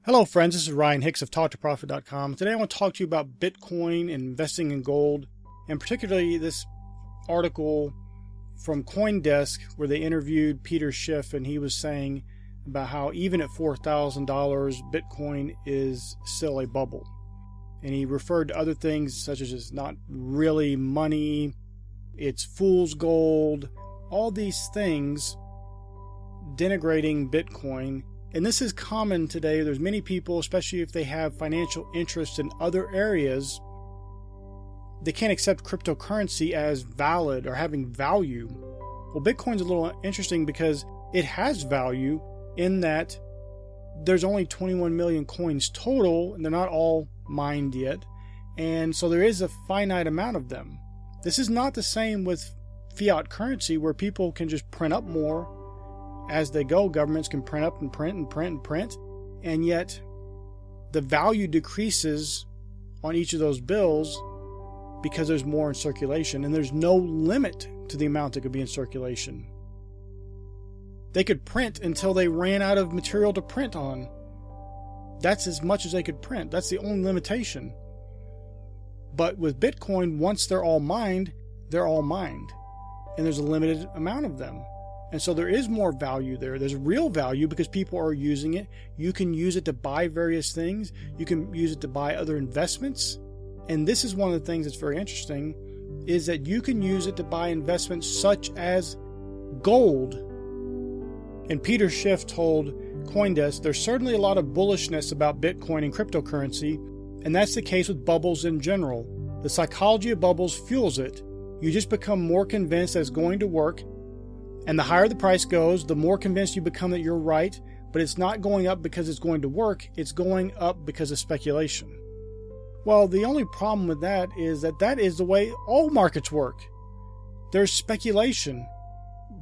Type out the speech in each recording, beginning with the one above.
Hello friends, this is Ryan Hicks of TaughtToProfit.com. Today I want to talk to you about Bitcoin and investing in gold, and particularly this article from CoinDesk where they interviewed Peter Schiff, and he was saying about how even at $4,000 Bitcoin is still a bubble. And he referred to other things such as it's not really money, it's fool's gold, all these things denigrating Bitcoin. And this is common today. There's many people, especially if they have financial interests in other areas, they can't accept cryptocurrency as valid or having value. Well, Bitcoin's a little interesting because it has value in that there's only 21 million coins total, and they're not all mined yet. And so there is a finite amount of them. This is not the same with fiat currency where people can just print up more as they go. Governments can print up and print and print and print, and yet the value decreases on each of those bills because there's more in circulation, and there's no limit to the amount that could be in circulation. They could print until they ran out of material to print on. That's as much as they could print. That's the only limitation. But with Bitcoin, once they're all mined, they're all mined, and there's a limited amount of them. And so there is more value there. There's real value because people are using it. You can use it to buy various things. You can use it to buy other investments. And this is one of the things that's very interesting, is that you can use it to buy investments such as gold. And Peter Schiff told CoinDesk, there's certainly a lot of bullishness about Bitcoin and cryptocurrency, and that's the case with bubbles in general. The psychology of bubbles fuels it. You just become more convinced that it's going to work. And the higher the price goes, the more convinced you become that you're right, but it's not going up because it's going to work, it's going up because of speculation. Well, the only problem with that is the way all markets work. There's speculation.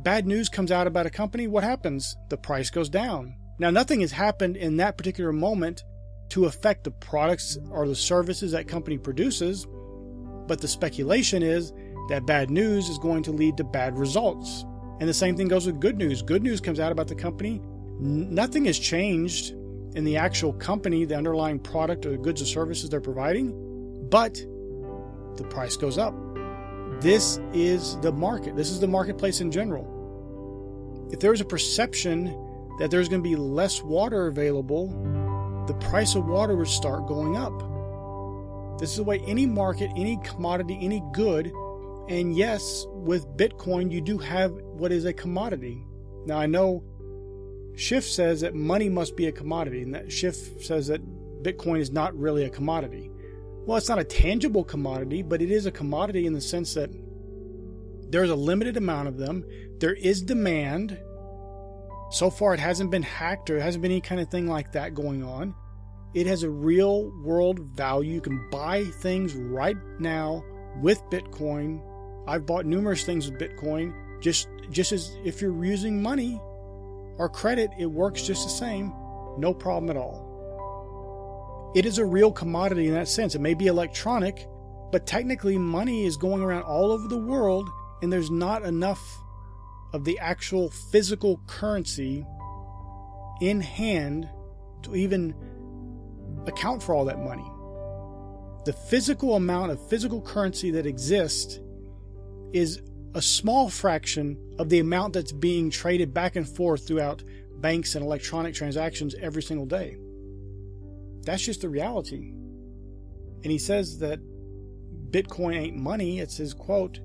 Bad news comes out about a company, what happens? The price goes down. Now, nothing has happened in that particular moment to affect the products or the services that company produces, but the speculation is that bad news is going to lead to bad results. And the same thing goes with good news. Good news comes out about the company. Nothing has changed in the actual company, the underlying product or the goods or services they're providing, but the price goes up. This is the market. This is the marketplace in general. If there's a perception that there's going to be less water available, the price of water would start going up. This is the way any market, any commodity, any good. And yes, with Bitcoin, you do have what is a commodity. Now, I know Schiff says that money must be a commodity, and that Schiff says that Bitcoin is not really a commodity. Well, it's not a tangible commodity, but it is a commodity in the sense that there's a limited amount of them. There is demand. So far, it hasn't been hacked or it hasn't been any kind of thing like that going on. It has a real world value. You can buy things right now with Bitcoin. I've bought numerous things with Bitcoin. Just as if you're using money or credit, it works just the same. No problem at all. It is a real commodity in that sense. It may be electronic, but technically money is going around all over the world, and there's not enough of the actual physical currency in hand to even account for all that money. The physical amount of physical currency that exists is a small fraction of the amount that's being traded back and forth throughout banks and electronic transactions every single day. That's just the reality. And he says that Bitcoin ain't money. It's his quote.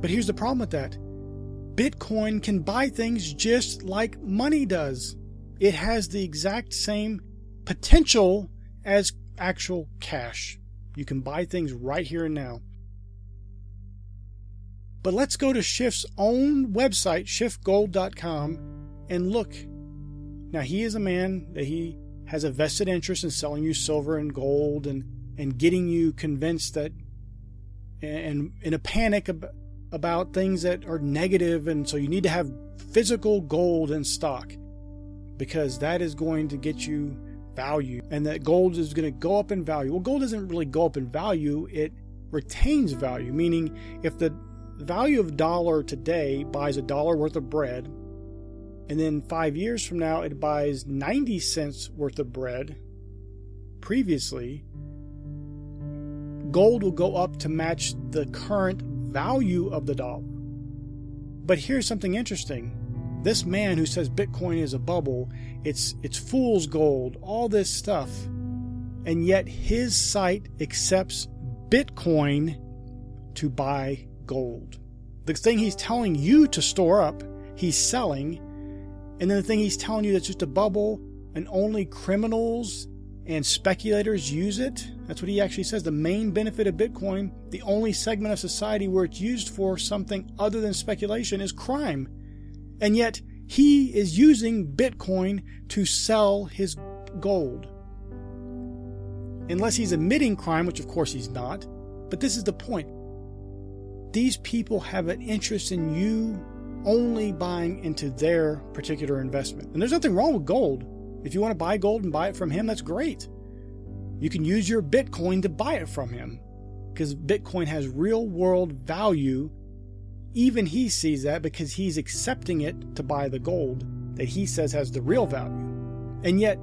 But here's the problem with that. Bitcoin can buy things just like money does. It has the exact same potential as actual cash. You can buy things right here and now. But let's go to Schiff's own website, schiffgold.com, and look. Now, he is a man that he has a vested interest in selling you silver and gold and getting you convinced that and in a panic about things that are negative, and so you need to have physical gold in stock because that is going to get you value, and that gold is going to go up in value. Well, gold doesn't really go up in value. It retains value, meaning if the value of $1 today buys $1 worth of bread, and then 5 years from now it buys 90 cents worth of bread previously, gold will go up to match the current value of the dollar. But here's something interesting. This man who says Bitcoin is a bubble, it's fool's gold, all this stuff, and yet his site accepts Bitcoin to buy gold. The thing he's telling you to store up, he's selling, and then the thing he's telling you that's just a bubble and only criminals and speculators use it. That's what he actually says. The main benefit of Bitcoin, the only segment of society where it's used for something other than speculation, is crime. And yet he is using Bitcoin to sell his gold. Unless he's admitting crime, which of course he's not. But this is the point. These people have an interest in you only buying into their particular investment. And there's nothing wrong with gold. If you want to buy gold and buy it from him, that's great. You can use your Bitcoin to buy it from him because Bitcoin has real world value. Even he sees that because he's accepting it to buy the gold that he says has the real value. And yet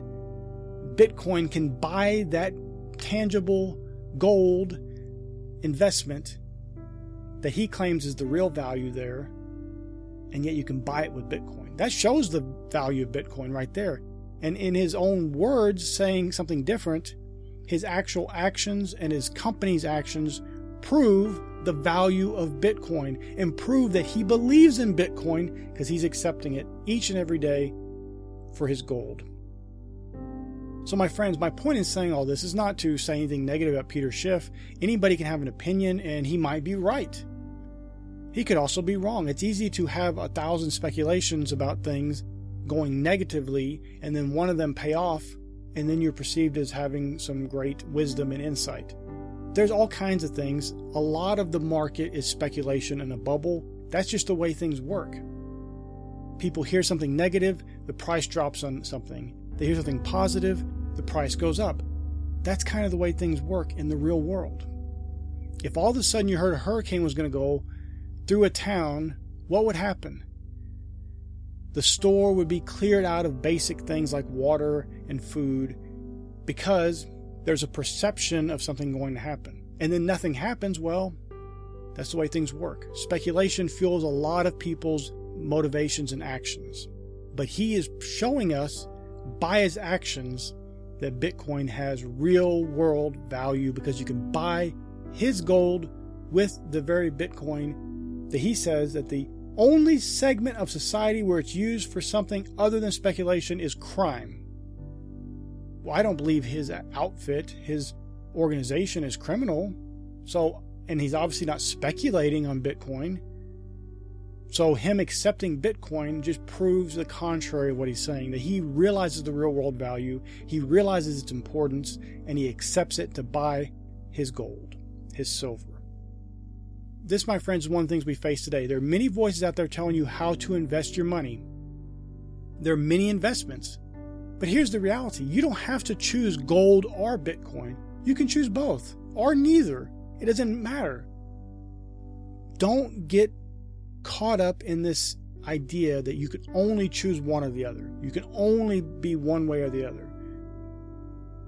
Bitcoin can buy that tangible gold investment that he claims is the real value there, and yet you can buy it with Bitcoin. That shows the value of Bitcoin right there. And in his own words, saying something different, his actual actions and his company's actions prove the value of Bitcoin and prove that he believes in Bitcoin because he's accepting it each and every day for his gold. So my friends, my point in saying all this is not to say anything negative about Peter Schiff. Anybody can have an opinion and he might be right. He could also be wrong. It's easy to have 1,000 speculations about things going negatively and then one of them pay off and then you're perceived as having some great wisdom and insight. There's all kinds of things. A lot of the market is speculation and a bubble. That's just the way things work. People hear something negative, the price drops on something. They hear something positive, the price goes up. That's kind of the way things work in the real world. If all of a sudden you heard a hurricane was going to go through a town, what would happen? The store would be cleared out of basic things like water and food because there's a perception of something going to happen. And then nothing happens. Well, that's the way things work. Speculation fuels a lot of people's motivations and actions. But he is showing us by his actions that Bitcoin has real world value because you can buy his gold with the very Bitcoin that he says that the only segment of society where it's used for something other than speculation is crime. Well, I don't believe his outfit, his organization is criminal. So, and he's obviously not speculating on Bitcoin. So him accepting Bitcoin just proves the contrary of what he's saying, that he realizes the real world value, he realizes its importance, and he accepts it to buy his gold, his silver. This, my friends, is one of the things we face today. There are many voices out there telling you how to invest your money. There are many investments. But here's the reality. You don't have to choose gold or Bitcoin. You can choose both or neither. It doesn't matter. Don't get caught up in this idea that you can only choose one or the other. You can only be one way or the other.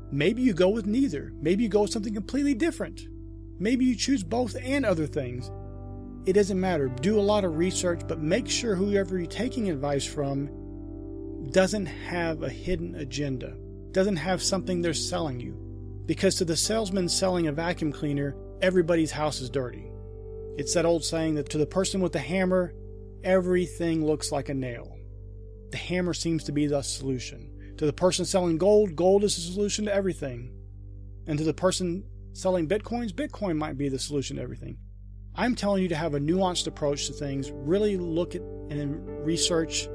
Maybe you go with neither. Maybe you go with something completely different. Maybe you choose both and other things. It doesn't matter. Do a lot of research, but make sure whoever you're taking advice from doesn't have a hidden agenda, doesn't have something they're selling you. Because to the salesman selling a vacuum cleaner, everybody's house is dirty. It's that old saying that to the person with the hammer, everything looks like a nail. The hammer seems to be the solution. To the person selling gold, gold is the solution to everything. And to the person selling Bitcoins, Bitcoin might be the solution to everything. I'm telling you to have a nuanced approach to things. Really look at and research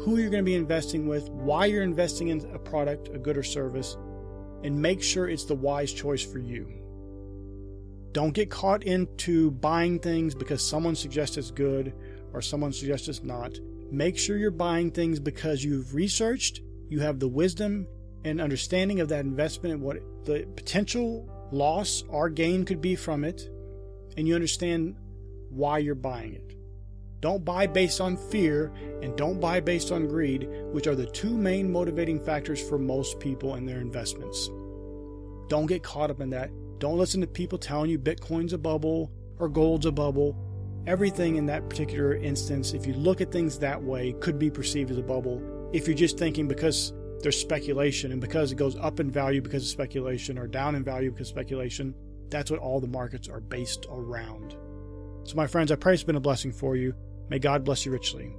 who you're going to be investing with, why you're investing in a product, a good or service, and make sure it's the wise choice for you. Don't get caught into buying things because someone suggests it's good or someone suggests it's not. Make sure you're buying things because you've researched, you have the wisdom and understanding of that investment and what the potential loss or gain could be from it, and you understand why you're buying it. Don't buy based on fear, and don't buy based on greed, which are the two main motivating factors for most people in their investments. Don't get caught up in that. Don't listen to people telling you Bitcoin's a bubble or gold's a bubble. Everything in that particular instance, if you look at things that way, could be perceived as a bubble. If you're just thinking because there's speculation and because it goes up in value because of speculation or down in value because of speculation, that's what all the markets are based around. So my friends, I pray it's been a blessing for you. May God bless you richly.